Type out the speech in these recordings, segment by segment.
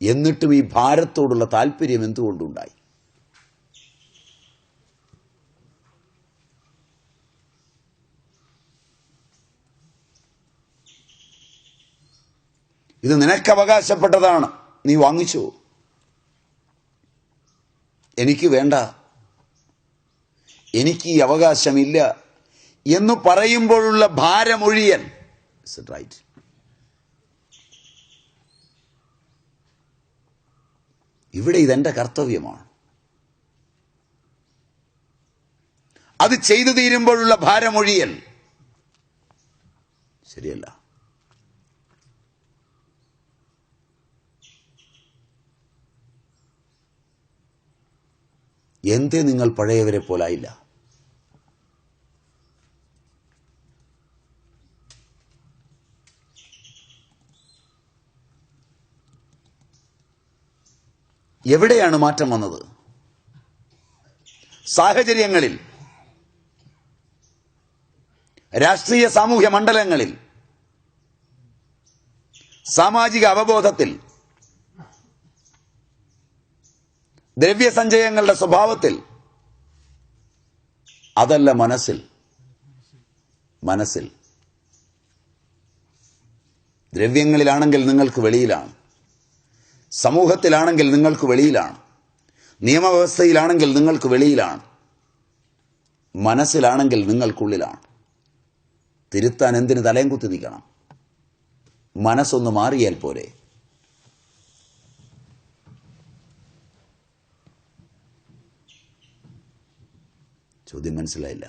എന്നിട്ടും ഈ ഭാരത്തോടുള്ള താല്പര്യം എന്തുകൊണ്ടുണ്ടായി? ഇത് നിനക്ക് അവകാശപ്പെട്ടതാണ്, നീ വാങ്ങിച്ചു, എനിക്ക് വേണ്ട, എനിക്ക് ഈ അവകാശമില്ല എന്ന് പറയുമ്പോഴുള്ള ഭാരമൊഴിയൽ. റൈറ്റ്? ഇവിടെ ഇതെന്റെ കർത്തവ്യമാണ്. അത് ചെയ്തു തീരുമ്പോഴുള്ള ഭാരമൊഴിയൽ ശരിയല്ല. എന്തേ നിങ്ങൾ പഴയവരെ പോലായില്ല? എവിടെയാണ് മാറ്റം വന്നത്? സാഹചര്യങ്ങളിൽ, രാഷ്ട്രീയ സാമൂഹ്യ മണ്ഡലങ്ങളിൽ, സാമാജിക അവബോധത്തിൽ, ദ്രവ്യസഞ്ചയങ്ങളുടെ സ്വഭാവത്തിൽ, അതല്ല മനസ്സിൽ. മനസ്സിൽ ദ്രവ്യങ്ങളിലാണെങ്കിൽ നിങ്ങൾക്ക് വെളിയിലാണ്, സമൂഹത്തിലാണെങ്കിൽ നിങ്ങൾക്ക് വെളിയിലാണ്, നിയമവ്യവസ്ഥയിലാണെങ്കിൽ നിങ്ങൾക്ക് വെളിയിലാണ്, മനസ്സിലാണെങ്കിൽ നിങ്ങൾക്കുള്ളിലാണ്. തിരുത്താൻ എന്തിന് തലയും കുത്തി നിൽക്കണം? മനസ്സൊന്ന് മാറിയാൽ പോരെ? ചോദ്യം മനസ്സിലായില്ല.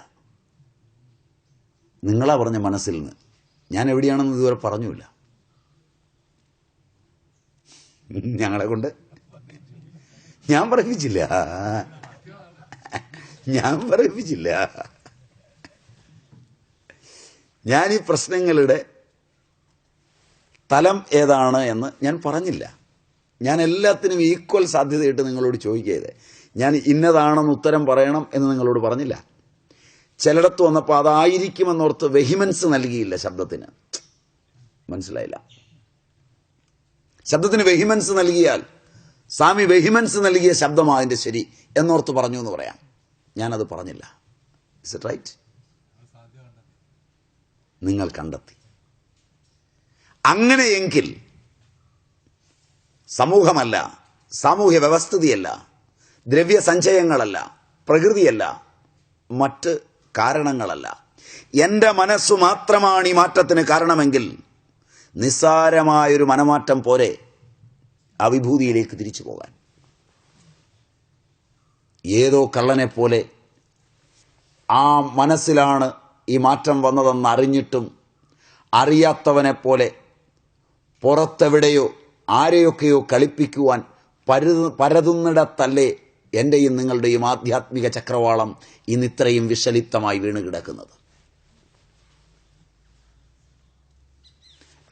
നിങ്ങളാ പറഞ്ഞ മനസ്സിൽ നിന്ന്. ഞാൻ എവിടെയാണെന്ന് ഇതുവരെ പറഞ്ഞില്ല. ഞങ്ങളെ കൊണ്ട് ഞാൻ പറയിപ്പിച്ചില്ല. ഞാൻ ഈ പ്രശ്നങ്ങളുടെ തലം ഏതാണ് എന്ന് ഞാൻ പറഞ്ഞില്ല. ഞാൻ എല്ലാത്തിനും ഈക്വൽ സാധ്യതയായിട്ട് നിങ്ങളോട് ചോദിക്കരുത്. ഞാൻ ഇന്നതാണെന്ന് ഉത്തരം പറയണം എന്ന് നിങ്ങളോട് പറഞ്ഞില്ല. ചിലയിടത്ത് വന്നപ്പോൾ അതായിരിക്കുമെന്നോർത്ത് വെഹിമൻസ് നൽകിയില്ല ശബ്ദത്തിന്. മനസ്സിലായില്ല? ശബ്ദത്തിന് വെഹിമൻസ് നൽകിയാൽ സ്വാമി വെഹിമൻസ് നൽകിയ ശബ്ദമാണ് അതിൻ്റെ ശരി എന്നോർത്ത് പറഞ്ഞു എന്ന് പറയാം. ഞാനത് പറഞ്ഞില്ല. Is it right? നിങ്ങൾ കണ്ടെത്തി. അങ്ങനെയെങ്കിൽ സമൂഹമല്ല, സാമൂഹ്യ വ്യവസ്ഥിതിയല്ല, ദ്രവ്യസഞ്ചയങ്ങളല്ല, പ്രകൃതിയല്ല, മറ്റ് കാരണങ്ങളല്ല, എൻ്റെ മനസ്സു മാത്രമാണ് ഈ മാറ്റത്തിന് കാരണമെങ്കിൽ നിസ്സാരമായൊരു മനമാറ്റം പോരെ ആ വിഭൂതിയിലേക്ക് തിരിച്ചു പോകാൻ. ഏതോ കള്ളനെപ്പോലെ ആ മനസ്സിലാണ് ഈ മാറ്റം വന്നതെന്ന് അറിഞ്ഞിട്ടും അറിയാത്തവനെപ്പോലെ പുറത്തെവിടെയോ ആരെയൊക്കെയോ കളിപ്പിക്കുവാൻ പരതുന്നിടത്തല്ലേ എൻ്റെയും നിങ്ങളുടെയും ആധ്യാത്മിക ചക്രവാളം ഇന്നിത്രയും വിഷലിപ്തമായി വീണുകിടക്കുന്നത്.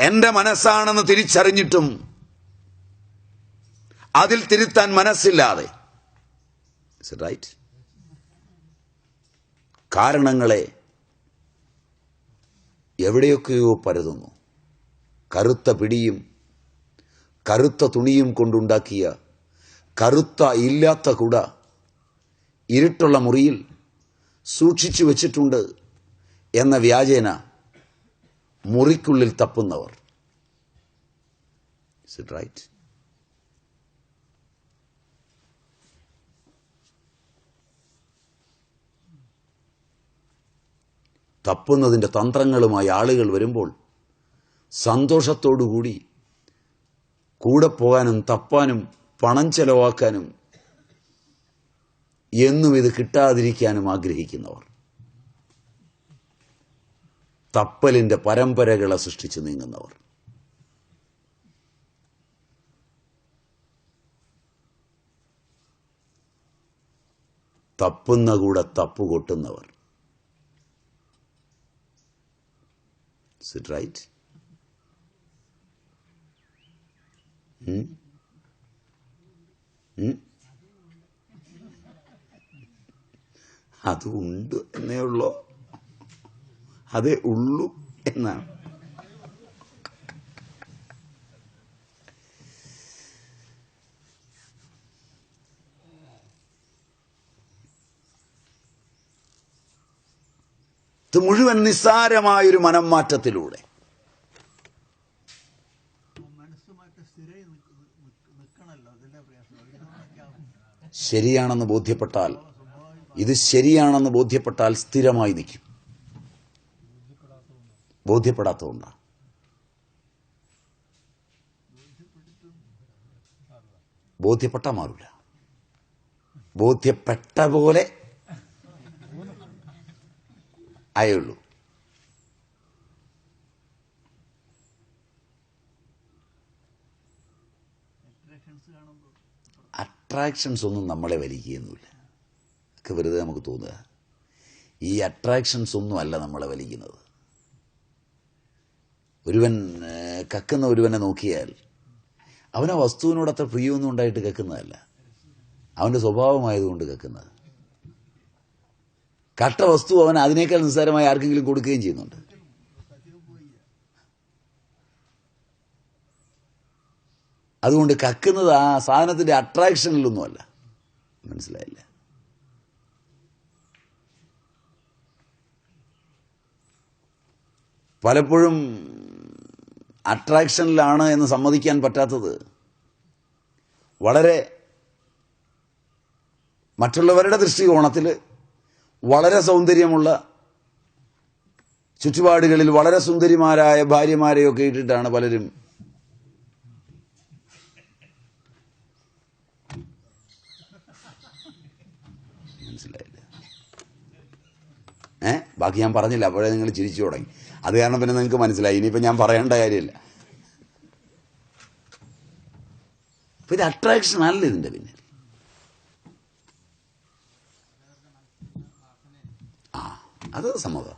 എൻ്റെ മനസ്സാണെന്ന് തിരിച്ചറിഞ്ഞിട്ടും അതിൽ തിരുത്താൻ മനസ്സില്ലാതെ, റൈറ്റ്, കാരണങ്ങളെ എവിടെയൊക്കെയോ പരതുന്നു. കറുത്ത പിടിയും കറുത്ത തുണിയും കൊണ്ടുണ്ടാക്കിയ കറുത്ത ഇല്ലാത്ത കുട ഇരുട്ടുള്ള മുറിയിൽ സൂക്ഷിച്ചു വച്ചിട്ടുണ്ട് എന്ന വ്യാജേന മുറിക്കുള്ളിൽ തപ്പുന്നവർ. Is it right? തപ്പുന്നതിൻ്റെ തന്ത്രങ്ങളുമായി ആളുകൾ വരുമ്പോൾ സന്തോഷത്തോടുകൂടി കൂടെ പോകാനും തപ്പാനും പണം ചെലവാക്കാനും എന്നും ഇത് കിട്ടാതിരിക്കാനും ആഗ്രഹിക്കുന്നവർ, തപ്പലിൻ്റെ പരമ്പരകളെ സൃഷ്ടിച്ചു നീങ്ങുന്നവർ, തപ്പുന്ന കൂടെ തപ്പു കൊട്ടുന്നവർ. Is it right? അത് ഉണ്ട് എന്നേ ഉള്ളൂ, അതേ ഉള്ളൂ എന്നാണ്. ഇത് മുഴുവൻ നിസ്സാരമായൊരു മനം മാറ്റത്തിലൂടെ. ശരിയാണെന്ന് ബോധ്യപ്പെട്ടാൽ, ഇത് ശരിയാണെന്ന് ബോധ്യപ്പെട്ടാൽ സ്ഥിരമായി നിൽക്കും. ബോധ്യപ്പെടാത്തതുകൊണ്ടാണ്. ബോധ്യപ്പെട്ടാൽ മാറില്ല. ബോധ്യപ്പെട്ട പോലെ ആയുള്ളൂ. അട്രാക്ഷൻസ് ഒന്നും നമ്മളെ വലിക്കുകയൊന്നുമില്ല. ഒക്കെ വെറുതെ നമുക്ക് തോന്നുക. ഈ അട്രാക്ഷൻസ് ഒന്നും അല്ല നമ്മളെ വലിക്കുന്നത്. ഒരുവൻ കക്കുന്ന ഒരുവനെ നോക്കിയാൽ അവനെ വസ്തുവിനോട് അത്ര പ്രിയമൊന്നും ഉണ്ടായിട്ട് കക്കുന്നതല്ല, അവൻ്റെ സ്വഭാവമായതുകൊണ്ട് കക്കുന്നത്. കട്ട വസ്തു അവൻ അതിനേക്കാൾ നിസ്സാരമായി ആർക്കെങ്കിലും കൊടുക്കുകയും ചെയ്യുന്നുണ്ട്. അതുകൊണ്ട് കക്കുന്നത് ആ സാധനത്തിന്റെ അട്രാക്ഷനിലൊന്നുമല്ല. മനസ്സിലായില്ല? പലപ്പോഴും അട്രാക്ഷനിലാണ് എന്ന് സമ്മതിക്കാൻ പറ്റാത്തത് വളരെ മറ്റുള്ളവരുടെ ദൃഷ്ടികോണത്തിൽ വളരെ സൗന്ദര്യമുള്ള ചുറ്റുപാടുകളിൽ വളരെ സുന്ദരിമാരായ ഭാര്യമാരെയൊക്കെ ഇട്ടിട്ടാണ് പലരും മനസ്സിലായില്ല. ബാക്കി ഞാൻ പറഞ്ഞില്ല, അപ്പോഴേ നിങ്ങൾ ചിരിച്ചു തുടങ്ങി. അത് കാരണം പിന്നെ നിങ്ങൾക്ക് മനസ്സിലായി. ഇനിയിപ്പോൾ ഞാൻ പറയേണ്ട കാര്യമില്ല. അപ്പൊ ഇത് അട്രാക്ഷൻ അല്ല ഇതിന്റെ പിന്നിൽ. അത് സമ്മതം.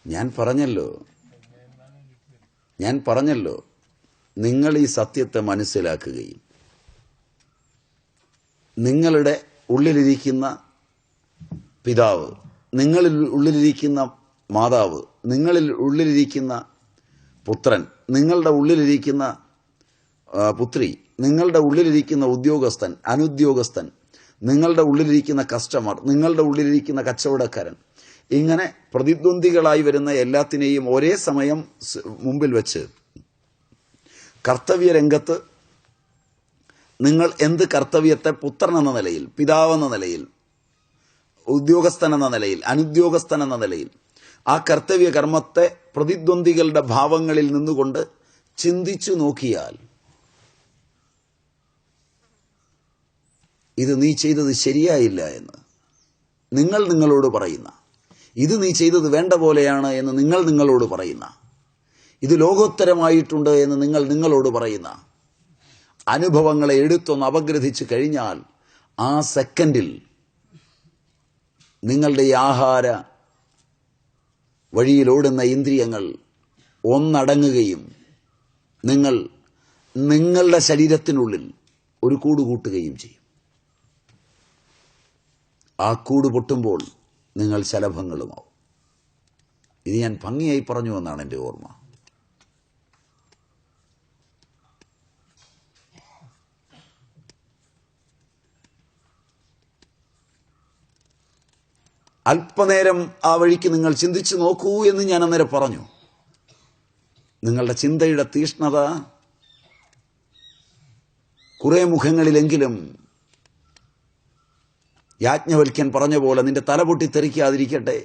ഞാൻ പറഞ്ഞല്ലോ നിങ്ങൾ ഈ സത്യത്തെ മനസ്സിലാക്കുകയും നിങ്ങളുടെ ഉള്ളിലിരിക്കുന്ന പിതാവ്, നിങ്ങളിൽ ഉള്ളിലിരിക്കുന്ന മാതാവ്, നിങ്ങളിൽ ഉള്ളിലിരിക്കുന്ന പുത്രൻ, നിങ്ങളുടെ ഉള്ളിലിരിക്കുന്ന പുത്രി, നിങ്ങളുടെ ഉള്ളിലിരിക്കുന്ന ഉദ്യോഗസ്ഥൻ, അനുദ്യോഗസ്ഥൻ, നിങ്ങളുടെ ഉള്ളിലിരിക്കുന്ന കസ്റ്റമർ, നിങ്ങളുടെ ഉള്ളിലിരിക്കുന്ന കച്ചവടക്കാരൻ, ഇങ്ങനെ പ്രതിദ്വന്ദികളായി വരുന്ന എല്ലാത്തിനെയും ഒരേ സമയം മുമ്പിൽ വെച്ച് കർത്തവ്യരംഗത്ത് നിങ്ങൾ എന്ത് കർത്തവ്യത്തെ പുത്രൻ എന്ന നിലയിൽ, പിതാവെന്ന നിലയിൽ, ഉദ്യോഗസ്ഥൻ എന്ന നിലയിൽ, അനുദ്യോഗസ്ഥൻ എന്ന നിലയിൽ ആ കർത്തവ്യ കർമ്മത്തെ പ്രതിദ്വന്ദികളുടെ ഭാവങ്ങളിൽ നിന്നുകൊണ്ട് ചിന്തിച്ചു നോക്കിയാൽ ഇത് നീ ചെയ്തത് ശരിയായില്ല എന്ന് നിങ്ങൾ നിങ്ങളോട് പറയുന്ന, ഇത് നീ ചെയ്തത് വേണ്ട പോലെയാണ് എന്ന് നിങ്ങൾ നിങ്ങളോട് പറയുന്ന, ഇത് ലോകോത്തരമായിട്ടുണ്ട് എന്ന് നിങ്ങൾ നിങ്ങളോട് പറയുന്ന അനുഭവങ്ങളെ എടുത്തൊന്ന് അപഗ്രഥിച്ചു കഴിഞ്ഞാൽ ആ സെക്കൻഡിൽ നിങ്ങളുടെ ഈ ആഹാര വഴിയിലോടുന്ന ഇന്ദ്രിയങ്ങൾ ഒന്നടങ്ങുകയും നിങ്ങൾ നിങ്ങളുടെ ശരീരത്തിനുള്ളിൽ ഒരു കൂട് കൂട്ടുകയും ചെയ്യും. ആ കൂട് പൊട്ടുമ്പോൾ നിങ്ങൾ ശലഭങ്ങളുമാവും. ഇത് ഞാൻ ഭംഗിയായി പറഞ്ഞു എന്നാണ് എൻ്റെ ഓർമ്മ. അല്പനേരം ആ വഴിക്ക് നിങ്ങൾ ചിന്തിച്ചു നോക്കൂ എന്ന് ഞാൻ അന്നേരം പറഞ്ഞു. നിങ്ങളുടെ ചിന്തയുടെ തീഷ്ണത കുറെ മുഖങ്ങളിലെങ്കിലും യാജ്ഞവൽക്യൻ പറഞ്ഞ പോലെ നിന്റെ തല പൊട്ടിത്തെറിക്കാതിരിക്കട്ടെ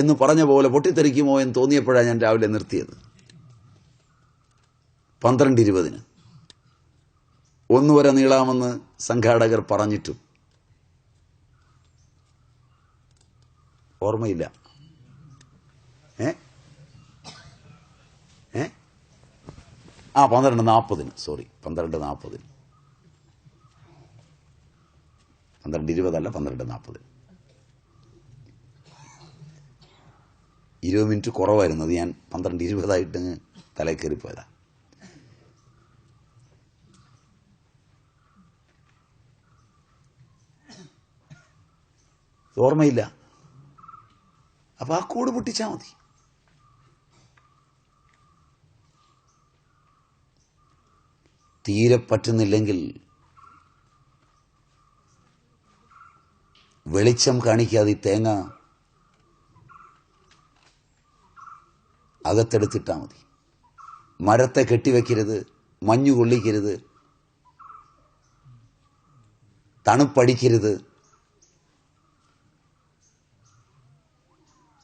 എന്ന് പറഞ്ഞ പോലെ പൊട്ടിത്തെറിക്കുമോ എന്ന് തോന്നിയപ്പോഴാണ് ഞാൻ രാവിലെ നിർത്തിയത്. 12:20 ഒന്നുവരെ നീളാമെന്ന് സംഘാടകർ പറഞ്ഞിട്ടും ഓർമ്മയില്ല. 12:40 സോറി 12:40 12:20 അല്ല 12:40 20 മിനിറ്റ് കുറവായിരുന്നു. അത് ഞാൻ 12:20 തലയിൽ കയറിപ്പോയതാ. ഓർമ്മയില്ല. അപ്പൊ ആ കൂട് പൊട്ടിച്ചാൽ മതി. തീരെ പറ്റുന്നില്ലെങ്കിൽ വെളിച്ചം കാണിക്കാതെ തേങ്ങ അകത്തെടുത്തിട്ടാൽ മതി. മരത്തെ കെട്ടിവെക്കരുത്, മഞ്ഞു കൊള്ളിക്കരുത്, തണുപ്പടിക്കരുത്,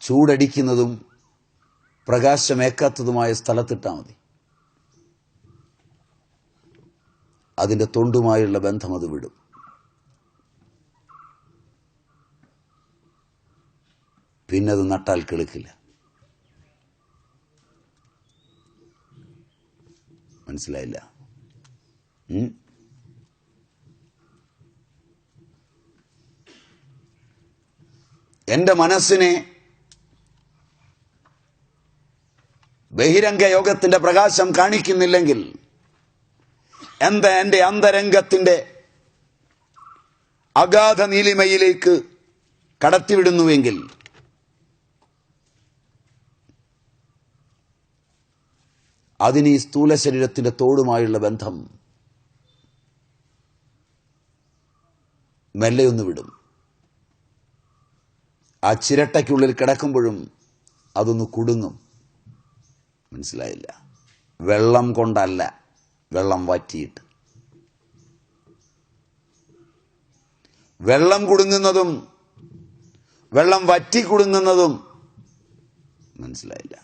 ചൂടടിക്കുന്നതും പ്രകാശമേക്കാത്തതുമായ സ്ഥലത്തിട്ടാൽ മതി. അതിൻ്റെ തൊണ്ടുമായുള്ള ബന്ധം അത് വിടും. പിന്നെ അത് നട്ടാൽ കിളുക്കില്ല. മനസ്സിലായില്ല? എൻ്റെ മനസ്സിനെ ബഹിരംഗ യോഗത്തിന്റെ പ്രകാശം കാണിക്കുന്നില്ലെങ്കിൽ, എൻ്റെ അന്തരംഗത്തിന്റെ അഗാധ നീലിമയിലേക്ക് കടത്തിവിടുന്നുവെങ്കിൽ അതിന് ഈ സ്ഥൂല ശരീരത്തിന്റെ തോടുമായുള്ള ബന്ധം മെല്ലെയൊന്ന് വിടും. ആ ചിരട്ടയ്ക്കുള്ളിൽ കിടക്കുമ്പോഴും അതൊന്ന് കുടുങ്ങും. മനസ്സിലായില്ല? വെള്ളം കൊണ്ടല്ല, വെള്ളം വറ്റിയിട്ട്. വെള്ളം കുടുങ്ങുന്നതും വെള്ളം വറ്റി കുടുങ്ങുന്നതും മനസ്സിലായില്ല.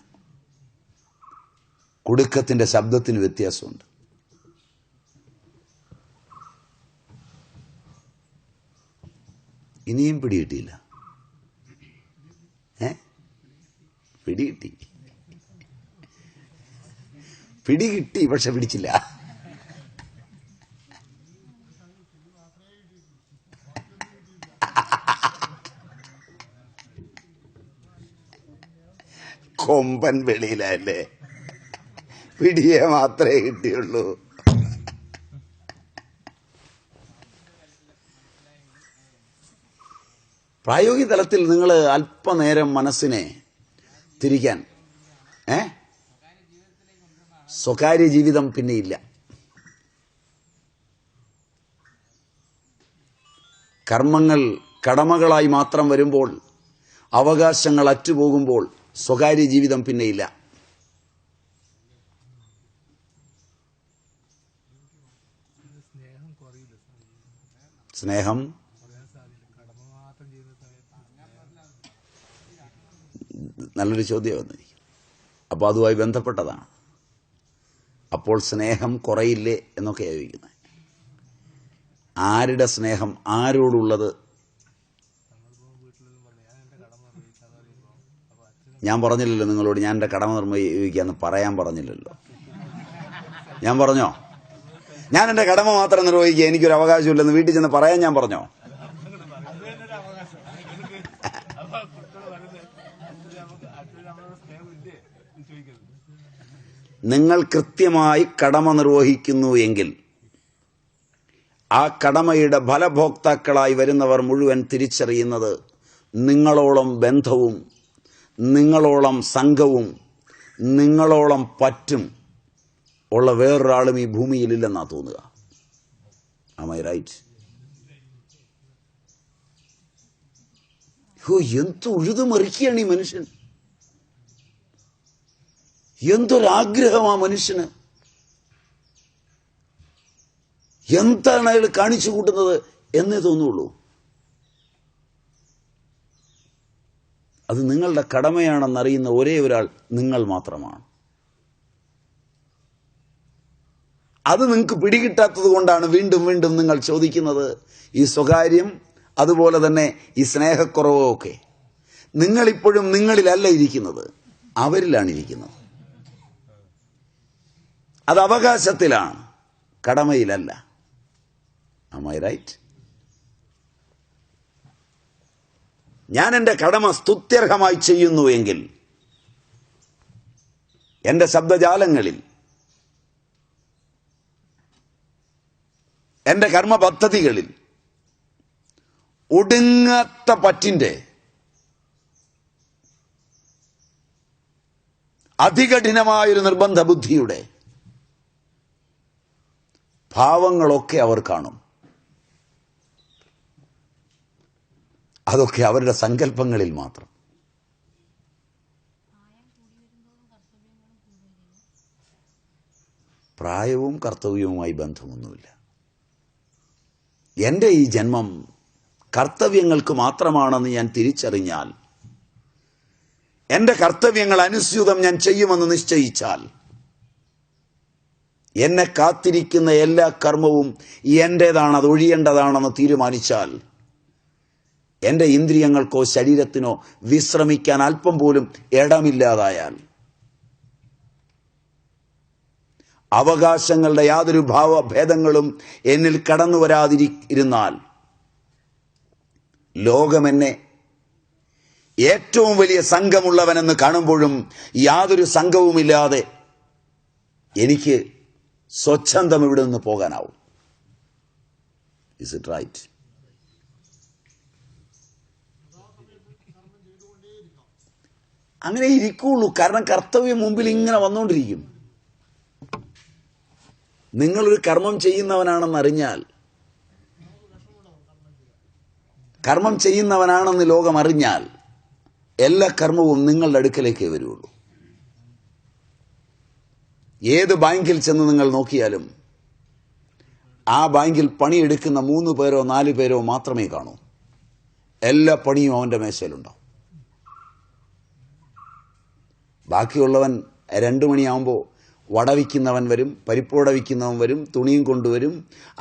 കുടുക്കത്തിന്റെ ശബ്ദത്തിന് വ്യത്യാസമുണ്ട്. ഇനിയും പിടികിട്ടിയില്ല. പിടികിട്ടി, പക്ഷെ പിടിച്ചില്ല. കൊമ്പൻ വെളിയിലല്ലേ, പിടിയെ മാത്രമേ കിട്ടിയുള്ളൂ. പ്രായോഗിക തലത്തിൽ നിങ്ങൾ അല്പനേരം മനസ്സിനെ തിരിക്കാൻ, സ്വകാര്യ ജീവിതം പിന്നെയില്ല. കർമ്മങ്ങൾ കടമകളായി മാത്രം വരുമ്പോൾ, അവകാശങ്ങൾ അറ്റുപോകുമ്പോൾ സ്വകാര്യ ജീവിതം പിന്നെയില്ല. സ്നേഹം നല്ലൊരു ചോദ്യം വന്നിരിക്കും. അപ്പോൾ അതുമായി ബന്ധപ്പെട്ടതാണ്. അപ്പോൾ സ്നേഹം കുറയില്ലേ എന്നൊക്കെയാണ് ചോദിക്കുന്നത്. ആരുടെ സ്നേഹം? ആരോടുള്ളത്? ഞാൻ പറഞ്ഞില്ലല്ലോ നിങ്ങളോട് ഞാൻ എൻ്റെ കടമ നിർവഹിക്കാന്ന് പറയാൻ പറഞ്ഞില്ലല്ലോ. ഞാൻ പറഞ്ഞോ? ഞാൻ എൻ്റെ കടമ മാത്രം നിർവഹിക്കുക, എനിക്കൊരു അവകാശമില്ലെന്ന് വീട്ടിൽ ചെന്ന് പറയാൻ ഞാൻ പറഞ്ഞോ? നിങ്ങൾ കൃത്യമായി കടമ നിർവഹിക്കുന്നു എങ്കിൽ ആ കടമയുടെ ഫലഭോക്താക്കളായി വരുന്നവർ മുഴുവൻ തിരിച്ചറിയുന്നത് നിങ്ങളോളം ബന്ധവും നിങ്ങളോളം സംഘവും നിങ്ങളോളം പറ്റും ഉള്ള വേറൊരാളും ഈ ഭൂമിയിലില്ലെന്നാ തോന്നുക. Am I right? എന്ത് ഉഴുതുമറിക്കുകയാണ് ഈ മനുഷ്യൻ! എന്തൊരാഗ്രഹമാ മനുഷ്യന്! എന്താണ് അയാൾ കാണിച്ചു കൂട്ടുന്നത് എന്നേ തോന്നുള്ളൂ. അത് നിങ്ങളുടെ കടമയാണെന്നറിയുന്ന ഒരേ ഒരാൾ നിങ്ങൾ മാത്രമാണ്. അത് നിങ്ങൾക്ക് പിടികിട്ടാത്തത് കൊണ്ടാണ് വീണ്ടും വീണ്ടും നിങ്ങൾ ചോദിക്കുന്നത് ഈ സ്വകാര്യം, അതുപോലെ തന്നെ ഈ സ്നേഹക്കുറവോ ഒക്കെ. നിങ്ങളിപ്പോഴും നിങ്ങളിലല്ല ഇരിക്കുന്നത്, അവരിലാണ് ഇരിക്കുന്നത്. അത് അവകാശത്തിലാണ്, കടമയിലല്ല. Am I right? ഞാൻ എൻ്റെ കടമ സ്തുത്യർഹമായി ചെയ്യുന്നു എങ്കിൽ എൻ്റെ ശബ്ദജാലങ്ങളിൽ, എൻ്റെ കർമ്മ പദ്ധതികളിൽ ഒടുങ്ങാത്ത പറ്റിൻ്റെ അതികഠിനമായൊരു നിർബന്ധ ബുദ്ധിയുടെ ഭാവങ്ങളൊക്കെ അവർ കാണും. അതൊക്കെ അവരുടെ സങ്കല്പങ്ങളിൽ മാത്രം. പ്രായവും കർത്തവ്യവുമായി ബന്ധമൊന്നുമില്ല. എൻ്റെ ഈ ജന്മം കർത്തവ്യങ്ങൾക്ക് മാത്രമാണെന്ന് ഞാൻ തിരിച്ചറിഞ്ഞാൽ, എൻ്റെ കർത്തവ്യങ്ങൾ അനുസ്യൂതം ഞാൻ ചെയ്യുമെന്ന് നിശ്ചയിച്ചാൽ, എന്നെ കാത്തിരിക്കുന്ന എല്ലാ കർമ്മവും എൻ്റേതാണ്, അത് ഒഴിയേണ്ടതാണെന്ന് തീരുമാനിച്ചാൽ, എൻ്റെ ഇന്ദ്രിയങ്ങൾക്കോ ശരീരത്തിനോ വിശ്രമിക്കാൻ അല്പം പോലും ഇടമില്ലാതായാൽ, അവകാശങ്ങളുടെ യാതൊരു ഭാവഭേദങ്ങളും എന്നിൽ കടന്നു വരാതിരുന്നാൽ, ലോകമെന്നെ ഏറ്റവും വലിയ സംഘമുള്ളവനെന്ന് കാണുമ്പോഴും യാതൊരു സംഘവുമില്ലാതെ എനിക്ക് സ്വച്ഛന്തം ഇവിടെ നിന്ന് പോകാനാവും. Is it right? അങ്ങനെ ഇരിക്കുള്ളൂ. കാരണം കർത്തവ്യം മുമ്പിൽ ഇങ്ങനെ വന്നുകൊണ്ടിരിക്കും. നിങ്ങളൊരു കർമ്മം ചെയ്യുന്നവനാണെന്നറിഞ്ഞാൽ, കർമ്മം ചെയ്യുന്നവനാണെന്ന് ലോകം അറിഞ്ഞാൽ, എല്ലാ കർമ്മവും നിങ്ങളുടെ അടുക്കലേക്കേ വരുള്ളൂ. ഏത് ബാങ്കിൽ ചെന്ന് നിങ്ങൾ നോക്കിയാലും ആ ബാങ്കിൽ പണിയെടുക്കുന്ന 3 പേരോ 4 പേരോ മാത്രമേ കാണൂ. എല്ലാ പണിയും അവൻ്റെ മേശയിലുണ്ടാവും. ബാക്കിയുള്ളവൻ 2 മണിയാകുമ്പോൾ വടവിക്കുന്നവൻ വരും, പരിപ്പോട വിൽക്കുന്നവൻ വരും, തുണിയും കൊണ്ടുവരും,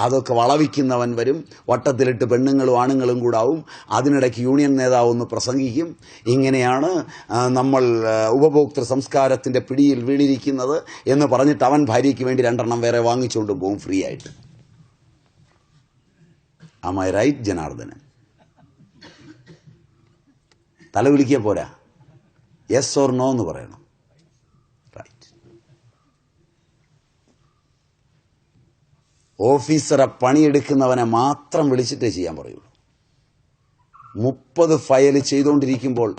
അതൊക്കെ വളവിക്കുന്നവൻ വരും, വട്ടത്തിലിട്ട് പെണ്ണുങ്ങളും ആണുങ്ങളും കൂടാവും. അതിനിടയ്ക്ക് യൂണിയൻ നേതാവ് ഒന്ന് പ്രസംഗിക്കും. ഇങ്ങനെയാണ് നമ്മൾ ഉപഭോക്തൃ സംസ്കാരത്തിൻ്റെ പിടിയിൽ വീണിരിക്കുന്നത് എന്ന് പറഞ്ഞിട്ട് അവൻ ഭാര്യയ്ക്ക് വേണ്ടി 2 എണ്ണം വേറെ വാങ്ങിച്ചുകൊണ്ട് പോകും ഫ്രീ ആയിട്ട്. Am I right, Janardhanan? തല വിളിക്കുക പോരാ, യെസ് ഓർ നോ എന്ന് പറയണം. റൈറ്റ്. ഓഫീസറെ പണിയെടുക്കുന്നവനെ മാത്രം വിളിച്ചിട്ടേ ചെയ്യാൻ പറയുള്ളൂ. 30 ഫയൽ ചെയ്തുകൊണ്ടിരിക്കുമ്പോൾ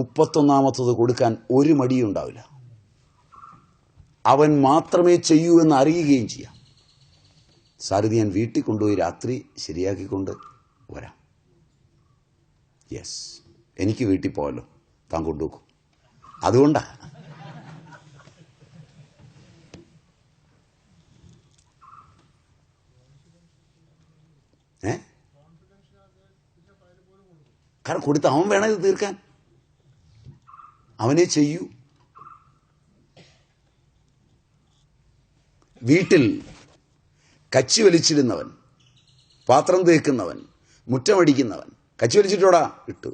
31ാമത്തത് കൊടുക്കാൻ ഒരു മടിയും ഉണ്ടാവില്ല. അവൻ മാത്രമേ ചെയ്യൂ എന്ന് അറിയുകയും ചെയ്യാം. സാരഥി, ഞാൻ വീട്ടിൽ കൊണ്ടുപോയി രാത്രി ശരിയാക്കിക്കൊണ്ട് വരാം. യെസ്, എനിക്ക് വീട്ടിൽ പോകല്ലോ, താൻ കൊണ്ടുപോകും. അതുകൊണ്ടാ കാരണം കൊടുത്ത് അവൻ വേണം ഇത് തീർക്കാൻ. അവനെ ചെയ്യൂ. വീട്ടിൽ കച്ചി വലിച്ചിടുന്നവൻ, പാത്രം തേക്കുന്നവൻ, മുറ്റമടിക്കുന്നവൻ, കച്ചി വലിച്ചിട്ടോടാ ഇട്ടു,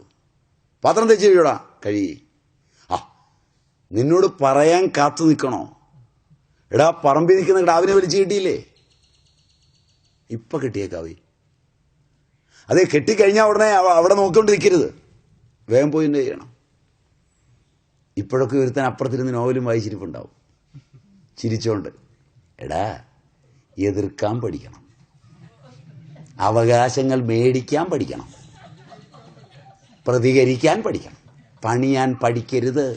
പാത്രം തേച്ച് കഴിയോടാ കഴിയേ. നിന്നോട് പറയാൻ കാത്തു നിൽക്കണോ? എടാ, പറമ്പിൽ നിൽക്കുന്ന കിടാവിനെ വലിച്ചു കിട്ടിയില്ലേ? ഇപ്പം കിട്ടിയേക്കാവേ. അതെ, കെട്ടിക്കഴിഞ്ഞാൽ ഉടനെ അവിടെ നോക്കിക്കൊണ്ടിരിക്കരുത്, വേഗം പോയി എന്ത് ചെയ്യണം. ഇപ്പോഴൊക്കെ ഒരുത്താൻ അപ്പുറത്തിരുന്ന് നോവലും വായിച്ചിരിപ്പുണ്ടാവും ചിരിച്ചോണ്ട്. എടാ, എതിർക്കാൻ പഠിക്കണം, അവകാശങ്ങൾ മേടിക്കാൻ പഠിക്കണം, പ്രതികരിക്കാൻ പഠിക്കണം, പണിയാൻ പഠിക്കരുത്.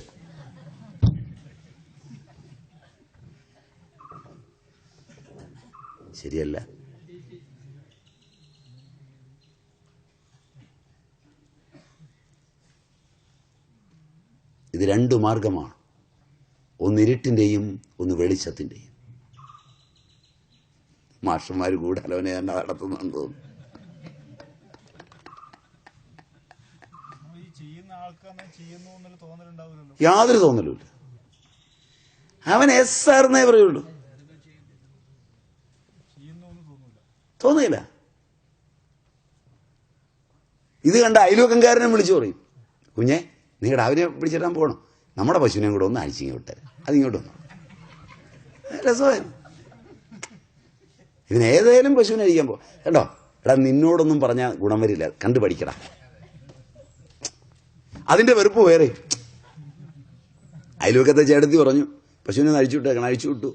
ശരിയല്ല? ഇത് 2 മാർഗമാണ്. ഒന്ന് ഇരുട്ടിൻ്റെയും ഒന്ന് വെളിച്ചത്തിൻ്റെയും. മാഷന്മാർ ഗൂഢാലോചന തന്നെ നടത്തുന്നുണ്ട് തോന്നുന്നു. യാതൊരു തോന്നലുമില്ല. അവൻ എസ് ആർന്നേ പറയുള്ളൂ, തോന്നിയില്ല. ഇത് കണ്ട അയൽവക്കംകാരനെ വിളിച്ചു പറയും, കുഞ്ഞെ, നിങ്ങളുടെ അവനെ പിടിച്ചിടാൻ പോകണം, നമ്മുടെ പശുവിനെയും കൂടെ ഒന്ന് അഴിച്ചിങ്ങി വിട്ടേരെ, അതിങ്ങോട്ട് വന്നു. രസമായിരുന്നു. ഇതിനേതായാലും പശുവിനെ അഴിക്കാൻ പോ കേട്ടോ. എടാ, നിന്നോടൊന്നും പറഞ്ഞാൽ ഗുണം വരില്ല, കണ്ടു പഠിക്കടാ. അതിൻ്റെ വെറുപ്പ് വേറെ. അയൽവക്കത്തെ ചേട്ടത്തി പറഞ്ഞു, പശുവിനെ ഒന്ന് അഴിച്ചു വിട്ടേക്കണം. അഴിച്ചു വിട്ടു.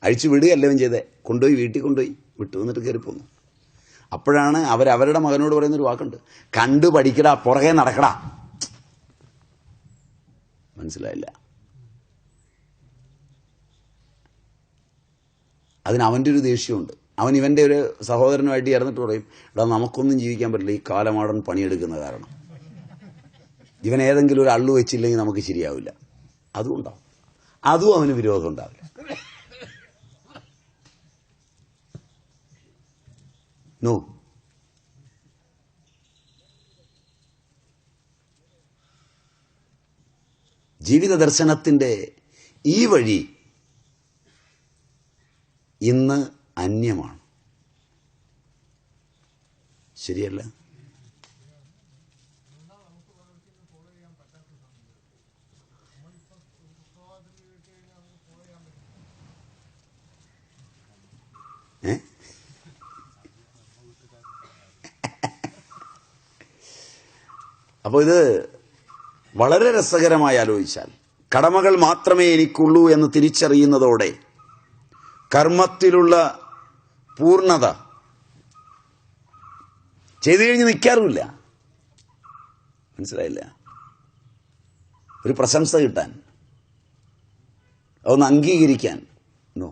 അഴിച്ചു വിടുകയല്ലവൻ ചെയ്തേ, കൊണ്ടുപോയി വീട്ടിൽ കൊണ്ടുപോയി വിട്ടു, എന്നിട്ട് കയറിപ്പോന്നു. അപ്പോഴാണ് അവരവരുടെ മകനോട് പറയുന്നൊരു വാക്കുണ്ട്, കണ്ടു പഠിക്കടാ, പുറകെ നടക്കടാ. മനസ്സിലായില്ല? അതിന് അവൻ്റെ ഒരു ദേഷ്യമുണ്ട്. അവൻ ഇവൻ്റെ ഒരു സഹോദരനുമായിട്ട് ചേർന്നിട്ട് പറയും, എടാ, നമുക്കൊന്നും ജീവിക്കാൻ പറ്റില്ല ഈ കാലമാടൻ പണിയെടുക്കുന്ന കാരണം. ഇവൻ ഏതെങ്കിലും ഒരു അള്ളു വെച്ചില്ലെങ്കിൽ നമുക്ക് ശരിയാവില്ല. അതും ഉണ്ടാവും. അതും അവന് വിരോധം ഉണ്ടാവില്ല. നോ. ജീവിത ദർശനത്തിൻ്റെ ഈ വഴി ഇന്ന് അന്യമാണ്. ശരിയല്ല? അപ്പോൾ ഇത് വളരെ രസകരമായി ആലോചിച്ചാൽ, കടമകൾ മാത്രമേ എനിക്കുള്ളൂ എന്ന് തിരിച്ചറിയുന്നതോടെ കർമ്മത്തിലുള്ള പൂർണ്ണത ചെയ്തു കഴിഞ്ഞ് നിൽക്കാറുമില്ല. മനസ്സിലായില്ല? ഒരു പ്രശംസ കിട്ടാൻ, അതൊന്ന് അംഗീകരിക്കാൻ. നോ.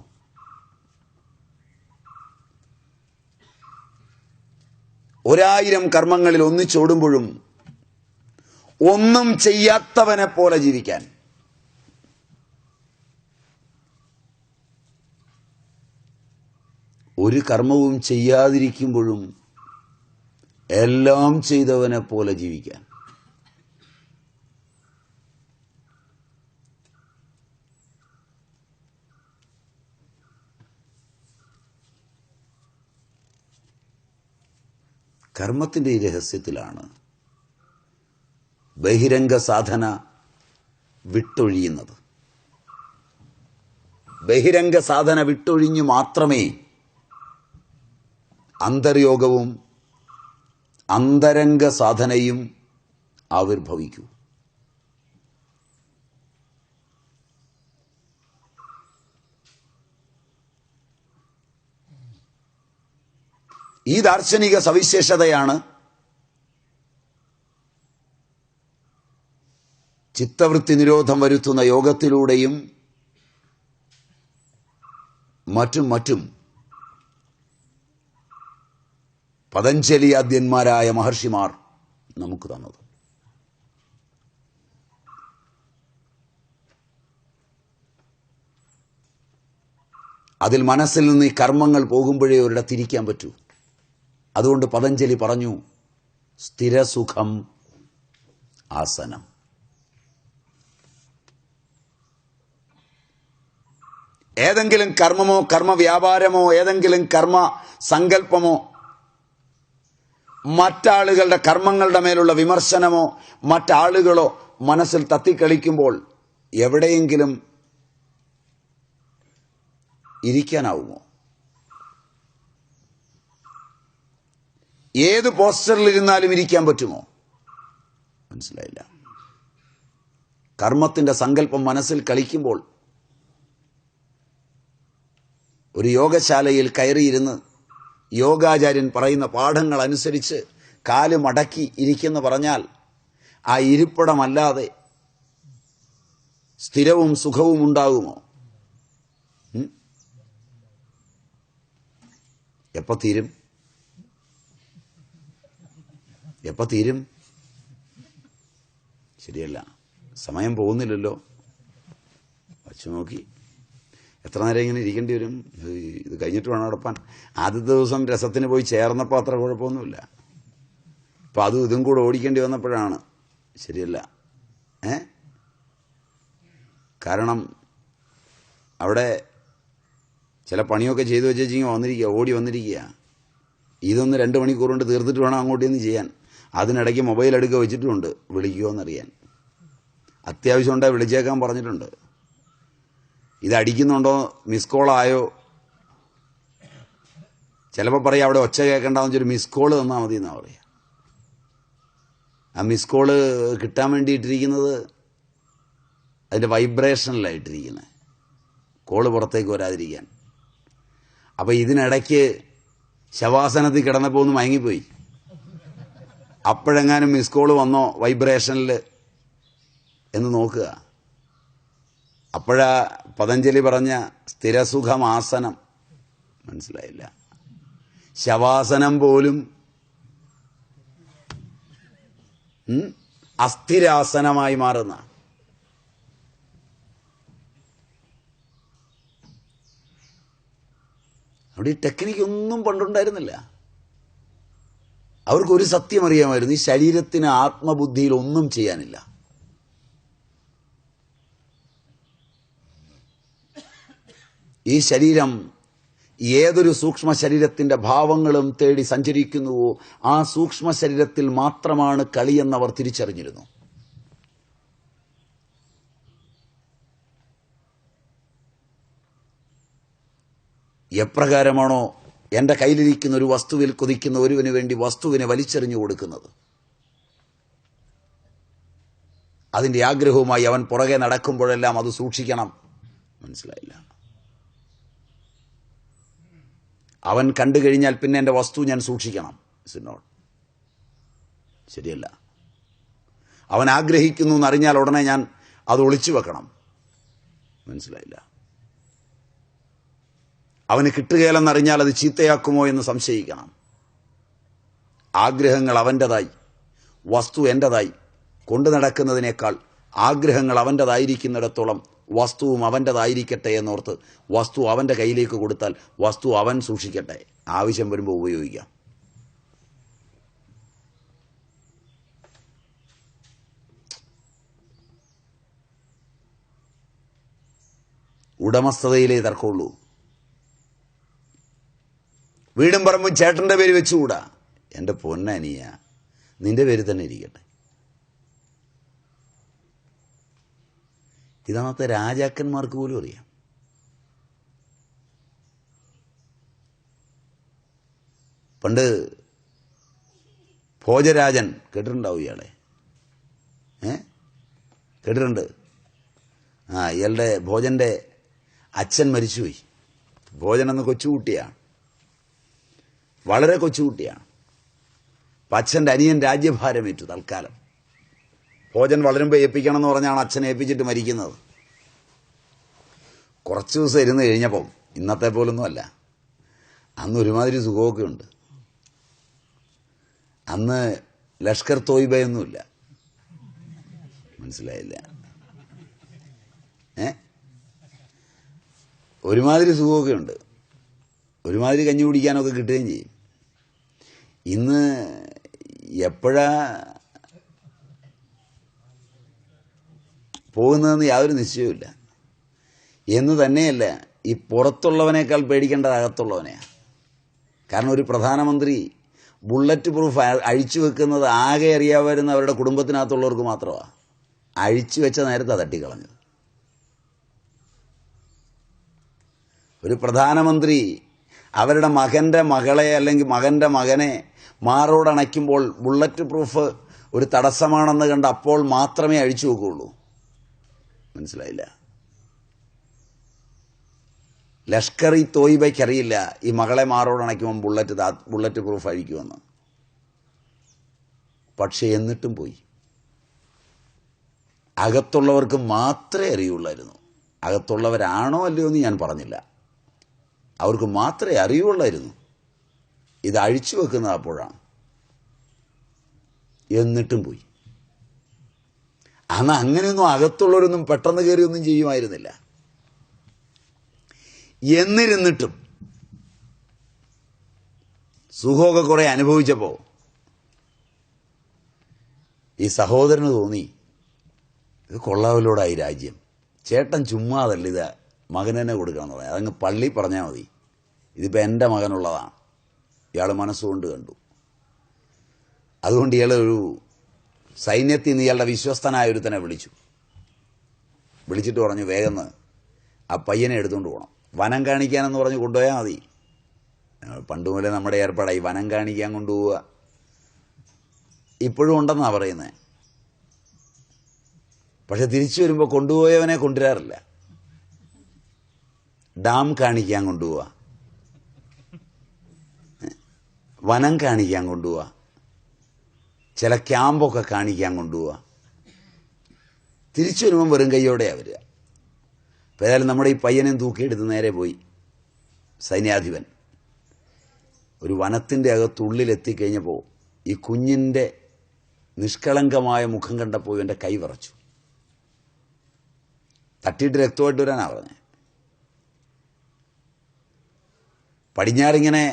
ഒരായിരം കർമ്മങ്ങളിൽ ഒന്നിച്ചോടുമ്പോഴും ഒന്നും ചെയ്യാത്തവനെ പോലെ ജീവിക്കാൻ. ഒരു കർമ്മവും ചെയ്യാതിരിക്കുമ്പോഴും എല്ലാം ചെയ്തവനെ പോലെ ജീവിക്കാൻ. കർമ്മത്തിൻ്റെ ഈ രഹസ്യത്തിലാണ് ബഹിരംഗ സാധന വിട്ടൊഴിയുന്നത്. ബഹിരംഗ സാധന വിട്ടൊഴിഞ്ഞു മാത്രമേ അന്തർയോഗവും അന്തരംഗ സാധനയും ആവിർഭവിക്കൂ. ഈ ദാർശനിക സവിശേഷതയാണ് ചിത്തവൃത്തി നിരോധം വരുത്തുന്ന യോഗത്തിലൂടെയും മറ്റും പതഞ്ജലിയാദ്യന്മാരായ മഹർഷിമാർ നമുക്ക് തന്നത്. അതിൽ മനസ്സിൽ നിന്ന് ഈ കർമ്മങ്ങൾ പോകുമ്പോഴേ ഒരിട തിരിക്കാൻ പറ്റൂ. അതുകൊണ്ട് പതഞ്ജലി പറഞ്ഞു, സ്ഥിരസുഖം ആസനം. ഏതെങ്കിലും കർമ്മമോ കർമ്മവ്യാപാരമോ ഏതെങ്കിലും കർമ്മ സങ്കല്പമോ മറ്റാളുകളുടെ കർമ്മങ്ങളുടെ മേലുള്ള വിമർശനമോ മറ്റാളുകളോ മനസ്സിൽ തത്തിക്കളിക്കുമ്പോൾ എവിടെയെങ്കിലും ഇരിക്കാനാവുമോ? ഏത് പോസ്റ്ററിലിരുന്നാലും ഇരിക്കാൻ പറ്റുമോ? മനസ്സിലായില്ല. കർമ്മത്തിൻ്റെ സങ്കല്പം മനസ്സിൽ കളിക്കുമ്പോൾ ഒരു യോഗശാലയിൽ കയറിയിരുന്ന് യോഗാചാര്യൻ പറയുന്ന പാഠങ്ങൾ അനുസരിച്ച് കാല് മടക്കി ഇരിക്കെന്ന് പറഞ്ഞാൽ ആ ഇരിപ്പിടമല്ലാതെ സ്ഥിരവും സുഖവും ഉണ്ടാകുമോ? എപ്പോൾ തീരും? ശരിയല്ല. സമയം പോകുന്നില്ലല്ലോ. വച്ചു നോക്കി എത്ര നേരം ഇങ്ങനെ ഇരിക്കേണ്ടി വരും? ഇത് കഴിഞ്ഞിട്ട് വേണം അടപ്പാൻ. ആദ്യത്തെ ദിവസം രസത്തിന് പോയി ചേർന്നപ്പോൾ അത്ര കുഴപ്പമൊന്നുമില്ല. ഇപ്പം അതും ഇതും കൂടെ ഓടിക്കേണ്ടി വന്നപ്പോഴാണ്. ശരിയല്ല. കാരണം അവിടെ ചില പണിയൊക്കെ ചെയ്തു വെച്ചിങ്ങനെ ഓടി വന്നിരിക്കുക. ഇതൊന്ന് 2 മണിക്കൂർ കൊണ്ട് തീർത്തിട്ട് വേണം അങ്ങോട്ടേന്ന് ചെയ്യാൻ. അതിനിടയ്ക്ക് മൊബൈൽ എടുക്കുക വെച്ചിട്ടുമുണ്ട്, വിളിക്കുമോ എന്നറിയാൻ. അത്യാവശ്യം ഉണ്ടെങ്കിൽ വിളിച്ചേക്കാൻ പറഞ്ഞിട്ടുണ്ട്. ഇതടിക്കുന്നുണ്ടോ, മിസ് കോളായോ, ചിലപ്പോൾ പറയാം അവിടെ ഒച്ച കേൾക്കേണ്ടാന്ന് വെച്ചൊരു മിസ് കോള് തന്നാൽ മതി എന്നാണ് പറയുക. ആ മിസ് കോള് കിട്ടാൻ വേണ്ടിയിട്ടിരിക്കുന്നത് അതിൻ്റെ വൈബ്രേഷനിലായിട്ടിരിക്കുന്നത്, കോള് പുറത്തേക്ക് വരാതിരിക്കാൻ. അപ്പോൾ ഇതിനിടയ്ക്ക് ശവാസനത്തിൽ കിടന്നപ്പോൾ ഒന്ന് മയങ്ങിപ്പോയി. അപ്പോഴെങ്ങാനും മിസ് കോള് വന്നോ വൈബ്രേഷനിൽ എന്ന് നോക്കുക. അപ്പോഴാ പതഞ്ജലി പറഞ്ഞ സ്ഥിരസുഖമാസനം. മനസ്സിലായില്ല. ശവാസനം പോലും അസ്ഥിരാസനമായി മാറുന്ന. അവിടെ ഈ ടെക്നിക്കൊന്നും പണ്ടുണ്ടായിരുന്നില്ല. അവർക്കൊരു സത്യം അറിയാമായിരുന്നു, ഈ ശരീരത്തിന് ആത്മബുദ്ധിയിൽ ഒന്നും ചെയ്യാനില്ല. ഈ ശരീരം ഏതൊരു സൂക്ഷ്മ ശരീരത്തിന്റെ ഭാവങ്ങളും തേടി സഞ്ചരിക്കുന്നുവോ ആ സൂക്ഷ്മ ശരീരത്തിൽ മാത്രമാണ് കളിയെന്നവർ തിരിച്ചറിഞ്ഞിരുന്നു. എപ്രകാരമാണോ എൻ്റെ കയ്യിലിരിക്കുന്ന ഒരു വസ്തുവിൽ കൊതിക്കുന്ന ഒരുവന് വേണ്ടി വസ്തുവിനെ വലിച്ചെറിഞ്ഞു കൊടുക്കുന്നത്, അതിൻ്റെ ആഗ്രഹവുമായി അവൻ പുറകെ നടക്കുമ്പോഴെല്ലാം അത് സൂക്ഷിക്കണം. മനസ്സിലായില്ല? അവൻ കണ്ടു കഴിഞ്ഞാൽ പിന്നെ എൻ്റെ വസ്തു ഞാൻ സൂക്ഷിക്കണം. ശരിയല്ല. അവൻ ആഗ്രഹിക്കുന്നു എന്നറിഞ്ഞാൽ ഉടനെ ഞാൻ അത് ഒളിച്ചു വെക്കണം. മനസ്സിലായില്ല? അവന് കിട്ടുകയില്ലെന്നറിഞ്ഞാൽ അത് ചീത്തയാക്കുമോ എന്ന് സംശയിക്കണം. ആഗ്രഹങ്ങൾ അവൻ്റെതായി, വസ്തു എൻ്റെതായി കൊണ്ടു നടക്കുന്നതിനേക്കാൾ ആഗ്രഹങ്ങൾ അവൻ്റെതായിരിക്കുന്നിടത്തോളം വസ്തുവും അവൻ്റെതായിരിക്കട്ടെ എന്നോർത്ത് വസ്തു അവൻ്റെ കയ്യിലേക്ക് കൊടുത്താൽ വസ്തു അവൻ സൂക്ഷിക്കട്ടെ, ആവശ്യം വരുമ്പോൾ ഉപയോഗിക്കാം. ഉടമസ്ഥതയിലേ തർക്കമുള്ളൂ. വീടും പറമ്പും ചേട്ടൻ്റെ പേര് വെച്ചുകൂടാ. എൻ്റെ പൊന്നനിയ, നിന്റെ പേര് തന്നെ ഇരിക്കട്ടെ. ഇതന്നത്തെ രാജാക്കന്മാർക്ക് പോലും അറിയാം. പണ്ട് ഭോജരാജൻ കേട്ടിട്ടുണ്ടാവും ഇയാളെ. കേട്ടിട്ടുണ്ട്. ഇയാളുടെ ഭോജൻ്റെ അച്ഛൻ മരിച്ചുപോയി. ഭോജൻ എന്ന കൊച്ചുകുട്ടിയാണ്, വളരെ കൊച്ചുകുട്ടിയാണ്. അപ്പം അച്ഛൻ്റെ അനിയൻ രാജ്യഭാരമേറ്റു തൽക്കാലം. ഭോജൻ വളരുമ്പോൾ ഏൽപ്പിക്കണം എന്ന് പറഞ്ഞാണ് അച്ഛനെ ഏൽപ്പിച്ചിട്ട് മരിക്കുന്നത്. കുറച്ച് ദിവസം ഇരുന്ന് കഴിഞ്ഞപ്പം, ഇന്നത്തെ പോലൊന്നുമല്ല, അന്ന് ഒരുമാതിരി സുഖമൊക്കെ ഉണ്ട്. അന്ന് ലഷ്കർ തോയ്ബയൊന്നുമില്ല. മനസ്സിലായില്ല? ഒരുമാതിരി സുഖമൊക്കെ ഉണ്ട്, ഒരുമാതിരി കഞ്ഞി കുടിക്കാനൊക്കെ കിട്ടുകയും ചെയ്യും. ഇന്ന് എപ്പോഴാ പോകുന്നതെന്ന് യാതൊരു നിശ്ചയവുമില്ല. എന്ന് തന്നെയല്ല, ഈ പുറത്തുള്ളവനേക്കാൾ പേടിക്കേണ്ടത് അകത്തുള്ളവനെയാണ്. കാരണം ഒരു പ്രധാനമന്ത്രി ബുള്ളറ്റ് പ്രൂഫ് അഴിച്ചു വെക്കുന്നത് ആകെ അറിയാവുന്ന അവരുടെ കുടുംബത്തിനകത്തുള്ളവർക്ക് മാത്രമാണ്. അഴിച്ചു വെച്ച നേരത്തെ തട്ടിക്കളഞ്ഞത്. ഒരു പ്രധാനമന്ത്രി അവരുടെ മകൻ്റെ മകളെ അല്ലെങ്കിൽ മകൻ്റെ മകനെ മാറോടണയ്ക്കുമ്പോൾ ബുള്ളറ്റ് പ്രൂഫ് ഒരു തടസ്സമാണെന്ന് കണ്ട് അപ്പോൾ മാത്രമേ അഴിച്ചു വെക്കുകയുള്ളൂ. മനസ്സിലായില്ല? ലഷ്കർ ഇ തോയ്ബയ്ക്കറിയില്ല ഈ മകളെ മാറോടണയ്ക്കുമ്പോൾ ബുള്ളറ്റ് പ്രൂഫ് അഴിക്കുമെന്ന്. പക്ഷെ എന്നിട്ടും പോയി. അകത്തുള്ളവർക്ക് മാത്രമേ അറിയുള്ളായിരുന്നു. അകത്തുള്ളവരാണോ അല്ലയോ എന്ന് ഞാൻ പറഞ്ഞില്ല, അവർക്ക് മാത്രമേ അറിയുള്ളായിരുന്നു ഇത് അഴിച്ചു വെക്കുന്നത് അപ്പോഴാണ്. എന്നിട്ടും പോയി. അന്ന് അങ്ങനെയൊന്നും അകത്തുള്ളവരൊന്നും പെട്ടെന്ന് കയറിയൊന്നും ചെയ്യുമായിരുന്നില്ല. എന്നിരുന്നിട്ടും സുഖമൊക്കെ കുറെ അനുഭവിച്ചപ്പോൾ ഈ സഹോദരന് തോന്നി, ഇത് കൊള്ളാവലോടായി രാജ്യം, ചേട്ടൻ ചുമ്മാതല്ല ഇത് മകനെന്നെ കൊടുക്കണം എന്ന് പറയാം. അതങ്ങ് പള്ളി പറഞ്ഞാൽ മതി, ഇതിപ്പോൾ എൻ്റെ മകനുള്ളതാണ്. ഇയാൾ മനസ്സുകൊണ്ട് കണ്ടു. അതുകൊണ്ട് ഇയാൾ ഒരു സൈന്യത്തിൽ നിന്ന് ഇയാളുടെ വിശ്വസ്തനായ ഒരുത്തനെ വിളിച്ചിട്ട് പറഞ്ഞു, വേഗം ആ പയ്യനെ എടുത്തുകൊണ്ട് പോകണം. വനം കാണിക്കാനെന്ന് പറഞ്ഞ് കൊണ്ടുപോയാൽ മതി. പണ്ട് മുതലേ നമ്മുടെ ഏർപ്പാടായി വനം കാണിക്കാൻ കൊണ്ടുപോവുക. ഇപ്പോഴും ഉണ്ടെന്നാണ് പറയുന്നത്. പക്ഷെ തിരിച്ചു വരുമ്പോൾ കൊണ്ടുപോയവനെ കൊണ്ടുവരാറില്ല. ഡാം കാണിക്കാൻ കൊണ്ടുപോവുക, വനം കാണിക്കാൻ കൊണ്ടുപോവുക, ചില ക്യാമ്പൊക്കെ കാണിക്കാൻ കൊണ്ടുപോവുക. തിരിച്ചു വരുമ്പം വെറും കൈയോടെയാണ് വരിക. അപ്പോൾ ഏതായാലും നമ്മുടെ ഈ പയ്യനെയും തൂക്കിയെടുത്ത് നേരെ പോയി സൈന്യാധിപൻ. ഒരു വനത്തിൻ്റെ അകത്തുള്ളിലെത്തിക്കഴിഞ്ഞപ്പോൾ ഈ കുഞ്ഞിൻ്റെ നിഷ്കളങ്കമായ മുഖം കണ്ടപ്പോൾ ഇവൻ്റെ കൈ വിറച്ചു. തട്ടിയിട്ട് രക്തമായിട്ട് വരാനാ പറഞ്ഞത്. പടിഞ്ഞാറിങ്ങനെ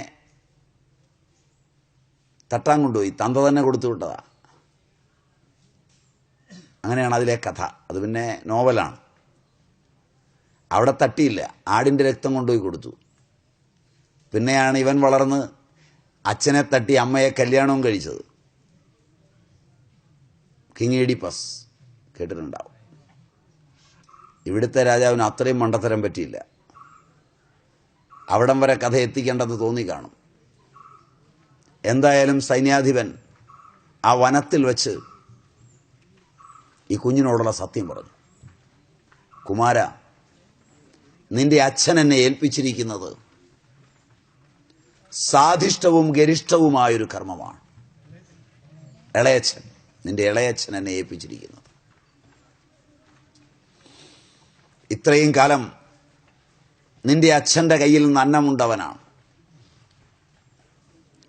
തട്ടാൻ കൊണ്ടുപോയി, തന്ത തന്നെ കൊടുത്തു വിട്ടതാ. അങ്ങനെയാണ് അതിലെ കഥ. അത് പിന്നെ നോവലാണ്. അവിടെ തട്ടിയില്ല, ആടിൻ്റെ രക്തം കൊണ്ടുപോയി കൊടുത്തു. പിന്നെയാണ് ഇവൻ വളർന്ന് അച്ഛനെ തട്ടി അമ്മയെ കല്യാണവും കഴിച്ചത്. കിങ് ഈഡിപ്പസ് കേട്ടിട്ടുണ്ടാവും. ഇവിടുത്തെ രാജാവിന് അത്രയും മണ്ടത്തരം പറ്റിയില്ല. അവിടം വരെ കഥ എത്തിക്കേണ്ടെന്ന് തോന്നിക്കാണും. എന്തായാലും സൈന്യാധിപൻ ആ വനത്തിൽ വെച്ച് ഈ കുഞ്ഞിനോടുള്ള സത്യം പറഞ്ഞു. കുമാര, നിന്റെ അച്ഛൻ എന്നെ ഏൽപ്പിച്ചിരിക്കുന്നത് സാധിഷ്ഠവും ഗരിഷ്ഠവുമായൊരു കർമ്മമാണ്. നിന്റെ ഇളയച്ഛൻ എന്നെ ഏൽപ്പിച്ചിരിക്കുന്നത്. ഇത്രയും കാലം നിന്റെ അച്ഛൻ്റെ കയ്യിൽ നിന്ന് അന്നമുണ്ടവനാണ്.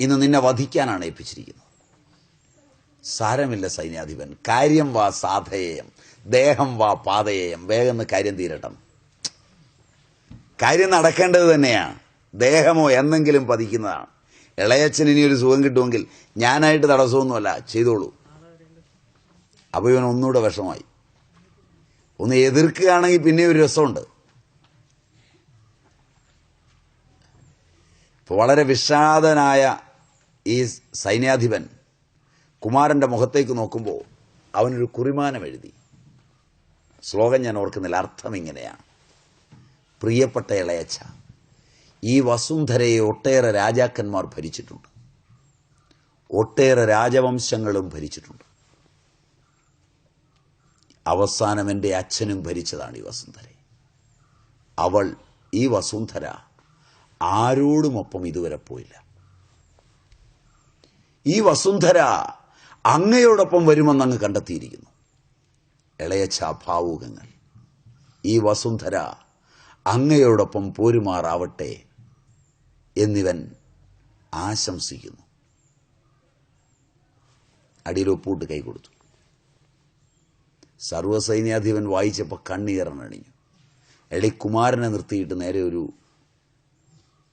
ഇന്ന് നിന്നെ വധിക്കാനാണ് ഏൽപ്പിച്ചിരിക്കുന്നത്. സാരമില്ല സൈന്യാധിപൻ, കാര്യം വാ സാധേയം, ദേഹം വാ പാതയേയം. വേഗം കാര്യം തീരട്ടം. കാര്യം നടക്കേണ്ടത് തന്നെയാണ്. ദേഹമോ എന്നെങ്കിലും പതിക്കുന്നതാണ്. ഇളയച്ഛന് ഇനിയൊരു സുഖം കിട്ടുമെങ്കിൽ ഞാനായിട്ട് തടസ്സമൊന്നുമല്ല, ചെയ്തോളൂ. അപ്പോൾ ഇവൻ ഒന്നുകൂടെ വിഷമായി. ഒന്ന് എതിർക്കുകയാണെങ്കിൽ പിന്നെ ഒരു രസമുണ്ട്. ഇപ്പോൾ വളരെ വിഷാദനായ ഈ സൈന്യാധിപൻ കുമാരൻ്റെ മുഖത്തേക്ക് നോക്കുമ്പോൾ അവനൊരു കുറിമാനം എഴുതി. ശ്ലോകം ഞാൻ ഓർക്കുന്നില്ല, അർത്ഥം ഇങ്ങനെയാണ്: പ്രിയപ്പെട്ട ഇളയച്ഛ, ഈ വസുന്ധരയെ ഒട്ടേറെ രാജാക്കന്മാർ ഭരിച്ചിട്ടുണ്ട്, ഒട്ടേറെ രാജവംശങ്ങളും ഭരിച്ചിട്ടുണ്ട്. അവസാനം എൻ്റെ അച്ഛനും ഭരിച്ചതാണ് ഈ വസുന്ധര. ഈ വസുന്ധര ആരോടുമൊപ്പം ഇതുവരെ പോയില്ല. ഈ വസുന്ധര അങ്ങയോടൊപ്പം വരുമെന്നങ്ങ് കണ്ടെത്തിയിരിക്കുന്നു. ഇളയച്ഛ ഭാവുകങ്ങൾ, ഈ വസുന്ധര അങ്ങയോടൊപ്പം പോരുമാറാവട്ടെ എന്നിവൻ ആശംസിക്കുന്നു. അടിയിൽ ഒപ്പൂട്ട് കൈ കൊടുത്തു. സർവ്വസൈന്യാധിപൻ വായിച്ചപ്പോൾ കണ്ണീറണണിഞ്ഞു. എളി കുമാരനെ നിർത്തിയിട്ട് നേരെ ഒരു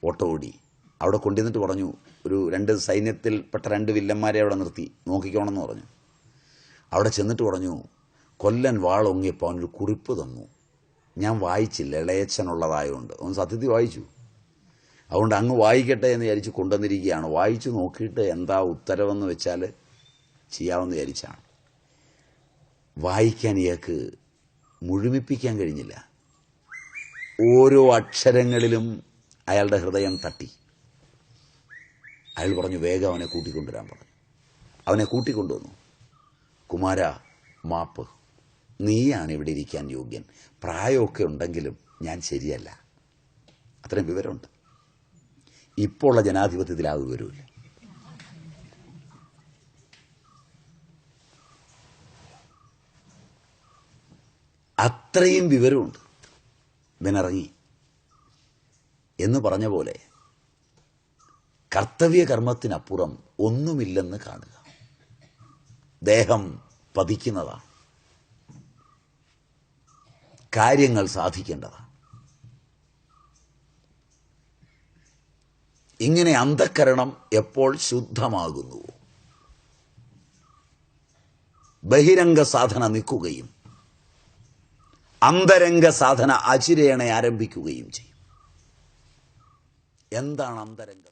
ഓട്ടോ ഓടി. അവിടെ കൊണ്ടുവന്നിട്ട് പറഞ്ഞു, ഒരു 2 സൈന്യത്തിൽപ്പെട്ട 2 വില്ലന്മാരെ അവിടെ നിർത്തി നോക്കിക്കോണമെന്ന് പറഞ്ഞു. അവിടെ ചെന്നിട്ട് പറഞ്ഞു, കൊല്ലൻ വാളൊങ്ങിയപ്പോൾ അവനൊരു കുറിപ്പ് തന്നു. ഞാൻ വായിച്ചില്ല, ഇളയച്ഛനുള്ളതായതുകൊണ്ട്. അവൻ സത്യത്തിൽ വായിച്ചു. അതുകൊണ്ട് അങ്ങ് വായിക്കട്ടെ എന്ന് വിചാരിച്ച് കൊണ്ടുവന്നിരിക്കുകയാണ്. വായിച്ചു നോക്കിയിട്ട് എന്താ ഉത്തരവെന്ന് വെച്ചാൽ ചെയ്യാമെന്ന് വിചാരിച്ചാണ്. വായിക്കാൻ ഇയാൾക്ക് മുഴുമിപ്പിക്കാൻ കഴിഞ്ഞില്ല. ഓരോ അക്ഷരങ്ങളിലും അയാളുടെ ഹൃദയം തട്ടി. അയാൾ പറഞ്ഞു, വേഗം അവനെ കൂട്ടിക്കൊണ്ടുവരാൻ പറഞ്ഞു. അവനെ കൂട്ടിക്കൊണ്ടുവന്നു. കുമാര, മാപ്പ്, നീയാണ് ഇവിടെ ഇരിക്കാൻ യോഗ്യൻ. പ്രായമൊക്കെ ഉണ്ടെങ്കിലും ഞാൻ ശരിയല്ല. അത്രയും വിവരമുണ്ട്. ഇപ്പോൾ ഉള്ള ജനാധിപത്യത്തിൽ ആ വിവരമില്ല. അത്രയും വിവരമുണ്ട്. ഇവനിറങ്ങി എന്ന് പറഞ്ഞ പോലെ കർത്തവ്യകർമ്മത്തിനപ്പുറം ഒന്നുമില്ലെന്ന് കാണുക. ദേഹം പതിക്കുന്നതാണ്, കാര്യങ്ങൾ സാധിക്കേണ്ടതാണ്. ഇങ്ങനെ അന്ധക്കരണം എപ്പോൾ ശുദ്ധമാകുന്നുവോ ബഹിരംഗ സാധന നിൽക്കുകയും അന്തരംഗ സാധന അചിരേണ ആരംഭിക്കുകയും ചെയ്യും. എന്താണ് അന്തരംഗ?